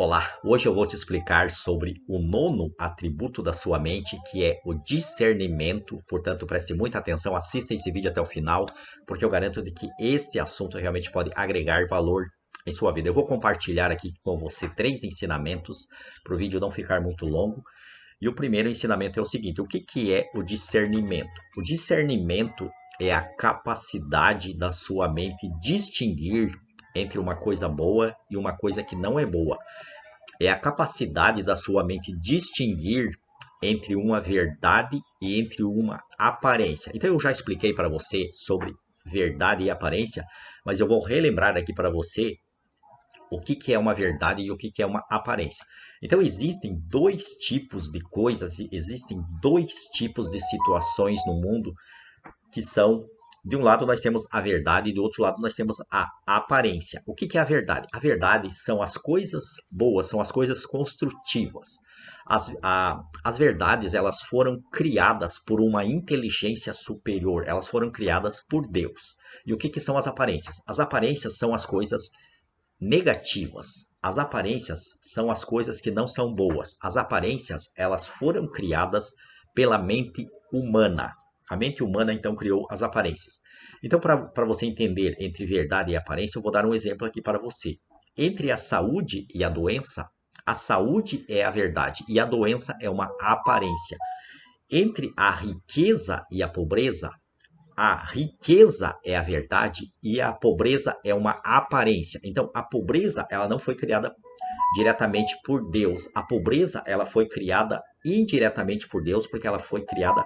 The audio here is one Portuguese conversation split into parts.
Olá, hoje eu vou te explicar sobre o nono atributo da sua mente, que é o discernimento. Portanto, preste muita atenção, assista esse vídeo até o final, porque eu garanto de que este assunto realmente pode agregar valor em sua vida. Eu vou compartilhar aqui com você 3 ensinamentos para o vídeo não ficar muito longo. E o primeiro ensinamento é o seguinte: o que é o discernimento? O discernimento é a capacidade da sua mente distinguir entre uma coisa boa e uma coisa que não é boa. É a capacidade da sua mente distinguir entre uma verdade e entre uma aparência. Então eu já expliquei para você sobre verdade e aparência, mas eu vou relembrar aqui para você o que é uma verdade e o que é uma aparência. Então existem dois tipos de coisas, existem dois tipos de situações no mundo que são, de um lado nós temos a verdade e do outro lado nós temos a aparência. O que é a verdade? A verdade são as coisas boas, são as coisas construtivas. As verdades, elas foram criadas por uma inteligência superior, elas foram criadas por Deus. E o que são as aparências? As aparências são as coisas negativas. As aparências são as coisas que não são boas. As aparências, elas foram criadas pela mente humana. A mente humana, então, criou as aparências. Então, para você entender entre verdade e aparência, eu vou dar um exemplo aqui para você. Entre a saúde e a doença, a saúde é a verdade e a doença é uma aparência. Entre a riqueza e a pobreza, a riqueza é a verdade e a pobreza é uma aparência. Então, a pobreza, ela não foi criada diretamente por Deus. A pobreza, ela foi criada indiretamente por Deus, porque ela foi criada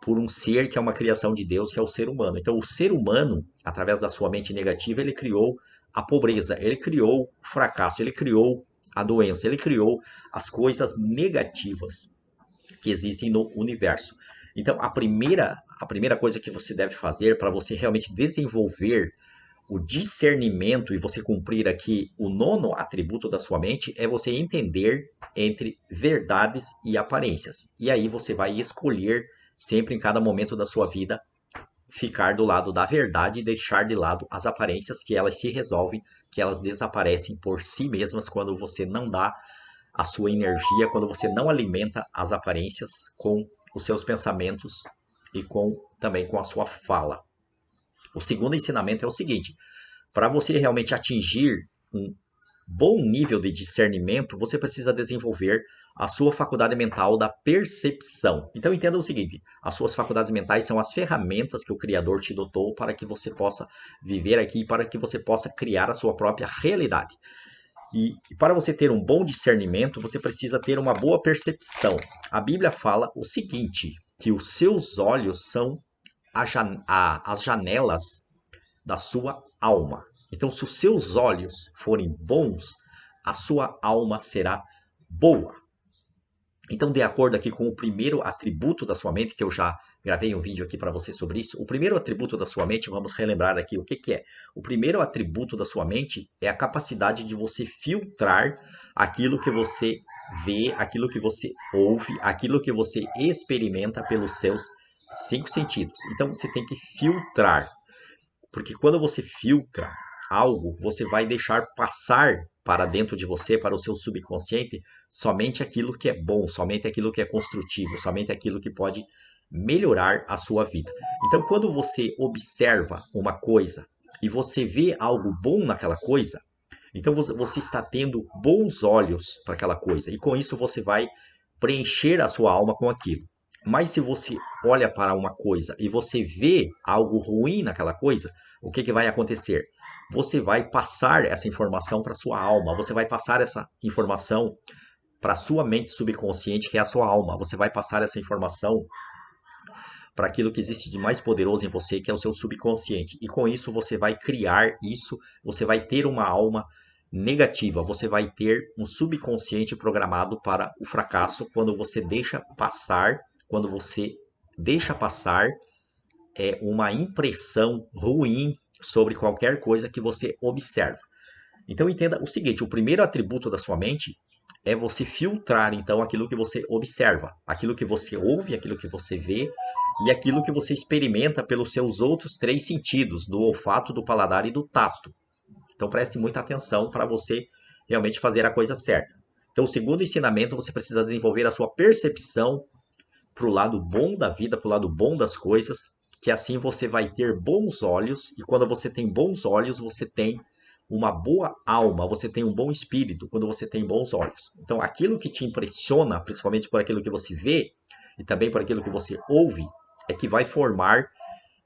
por um ser que é uma criação de Deus, que é o ser humano. Então, o ser humano, através da sua mente negativa, ele criou a pobreza, ele criou o fracasso, ele criou a doença, ele criou as coisas negativas que existem no universo. Então, a primeira coisa que você deve fazer para você realmente desenvolver o discernimento e você cumprir aqui o nono atributo da sua mente é você entender entre verdades e aparências. E aí você vai escolher sempre em cada momento da sua vida ficar do lado da verdade e deixar de lado as aparências, que elas se resolvem, que elas desaparecem por si mesmas quando você não dá a sua energia, quando você não alimenta as aparências com os seus pensamentos e também com a sua fala. O segundo ensinamento é o seguinte: para você realmente atingir um bom nível de discernimento, você precisa desenvolver a sua faculdade mental da percepção. Então entenda o seguinte: as suas faculdades mentais são as ferramentas que o Criador te dotou para que você possa viver aqui e para que você possa criar a sua própria realidade. E para você ter um bom discernimento, você precisa ter uma boa percepção. A Bíblia fala o seguinte: que os seus olhos são as janelas da sua alma. Então, se os seus olhos forem bons, a sua alma será boa. Então, de acordo aqui com o primeiro atributo da sua mente, que eu já gravei um vídeo aqui para você sobre isso, o primeiro atributo da sua mente, vamos relembrar aqui o que é. O primeiro atributo da sua mente é a capacidade de você filtrar aquilo que você vê, aquilo que você ouve, aquilo que você experimenta pelos seus 5 sentidos. Então, você tem que filtrar. Porque quando você filtra algo, você vai deixar passar para dentro de você, para o seu subconsciente, somente aquilo que é bom, somente aquilo que é construtivo, somente aquilo que pode melhorar a sua vida. Então, quando você observa uma coisa e você vê algo bom naquela coisa, então você está tendo bons olhos para aquela coisa e com isso você vai preencher a sua alma com aquilo. Mas se você olha para uma coisa e você vê algo ruim naquela coisa, o que vai acontecer? Você vai passar essa informação para sua alma, você vai passar essa informação para sua mente subconsciente, que é a sua alma. Você vai passar essa informação para aquilo que existe de mais poderoso em você, que é o seu subconsciente. E com isso você vai criar isso, você vai ter uma alma negativa, você vai ter um subconsciente programado para o fracasso quando você deixa passar uma impressão ruim sobre qualquer coisa que você observa. Então entenda o seguinte: o primeiro atributo da sua mente é você filtrar então aquilo que você observa, aquilo que você ouve, aquilo que você vê e aquilo que você experimenta pelos seus outros 3 sentidos, do olfato, do paladar e do tato. Então preste muita atenção para você realmente fazer a coisa certa. Então, o segundo ensinamento, você precisa desenvolver a sua percepção para o lado bom da vida, para o lado bom das coisas, que assim você vai ter bons olhos, e quando você tem bons olhos, você tem uma boa alma, você tem um bom espírito, quando você tem bons olhos. Então, aquilo que te impressiona, principalmente por aquilo que você vê, e também por aquilo que você ouve, é que vai formar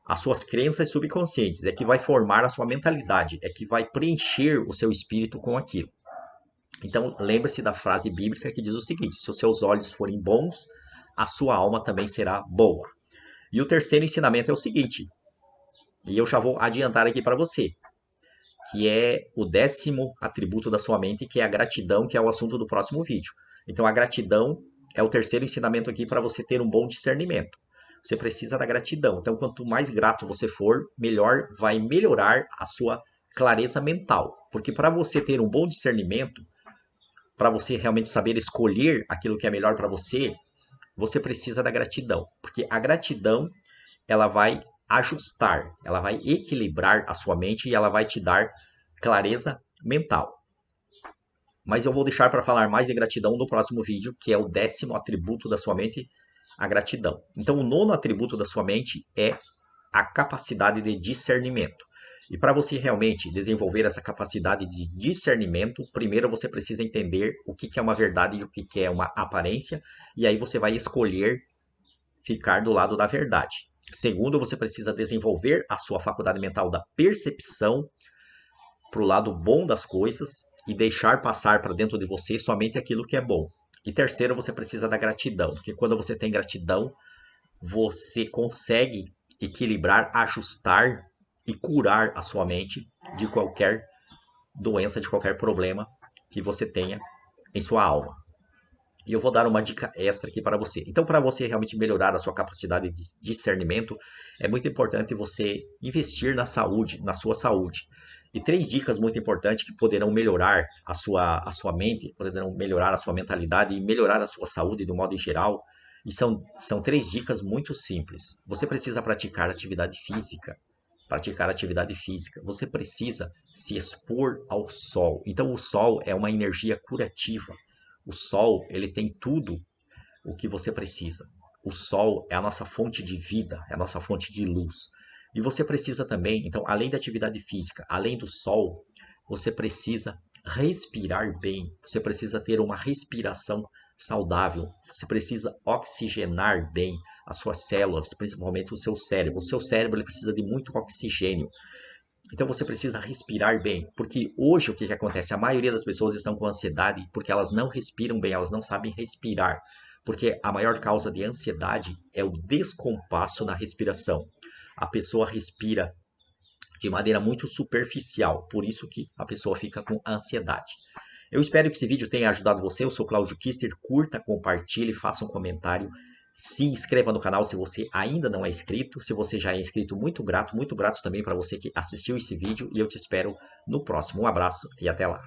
as suas crenças subconscientes, é que vai formar a sua mentalidade, é que vai preencher o seu espírito com aquilo. Então, lembre-se da frase bíblica que diz o seguinte: se os seus olhos forem bons, a sua alma também será boa. E o terceiro ensinamento é o seguinte, e eu já vou adiantar aqui para você, que é o 10º atributo da sua mente, que é a gratidão, que é o assunto do próximo vídeo. Então, a gratidão é o terceiro ensinamento aqui para você ter um bom discernimento. Você precisa da gratidão. Então, quanto mais grato você for, melhor vai melhorar a sua clareza mental. Porque para você ter um bom discernimento, para você realmente saber escolher aquilo que é melhor para você, você precisa da gratidão. Porque a gratidão, ela vai ajustar, ela vai equilibrar a sua mente e ela vai te dar clareza mental. Mas eu vou deixar para falar mais de gratidão no próximo vídeo, que é o 10º atributo da sua mente, a gratidão. Então, o 9º atributo da sua mente é a capacidade de discernimento. E para você realmente desenvolver essa capacidade de discernimento, primeiro você precisa entender o que é uma verdade e o que é uma aparência, e aí você vai escolher ficar do lado da verdade. Segundo, você precisa desenvolver a sua faculdade mental da percepção para o lado bom das coisas e deixar passar para dentro de você somente aquilo que é bom. E terceiro, você precisa da gratidão, porque quando você tem gratidão, você consegue equilibrar, ajustar e curar a sua mente de qualquer doença, de qualquer problema que você tenha em sua alma. E eu vou dar uma dica extra aqui para você. Então, para você realmente melhorar a sua capacidade de discernimento, é muito importante você investir na saúde, na sua saúde. E 3 dicas muito importantes que poderão melhorar a sua mente, poderão melhorar a sua mentalidade e melhorar a sua saúde do modo em geral. E são 3 dicas muito simples. Você precisa praticar atividade física. Praticar atividade física. Você precisa se expor ao sol. Então, o sol é uma energia curativa. O sol, ele tem tudo o que você precisa. O sol é a nossa fonte de vida, é a nossa fonte de luz. E você precisa também, então, além da atividade física, além do sol, você precisa respirar bem. Você precisa ter uma respiração saudável. Você precisa oxigenar bem as suas células, principalmente o seu cérebro. O seu cérebro ele precisa de muito oxigênio. Então você precisa respirar bem, porque hoje o que acontece? A maioria das pessoas estão com ansiedade porque elas não respiram bem, elas não sabem respirar. Porque a maior causa de ansiedade é o descompasso na respiração. A pessoa respira de maneira muito superficial, por isso que a pessoa fica com ansiedade. Eu espero que esse vídeo tenha ajudado você. Eu sou Cláudio Kister. Curta, compartilhe, faça um comentário. Se inscreva no canal se você ainda não é inscrito. Se você já é inscrito, muito grato também para você que assistiu esse vídeo. E eu te espero no próximo. Um abraço e até lá.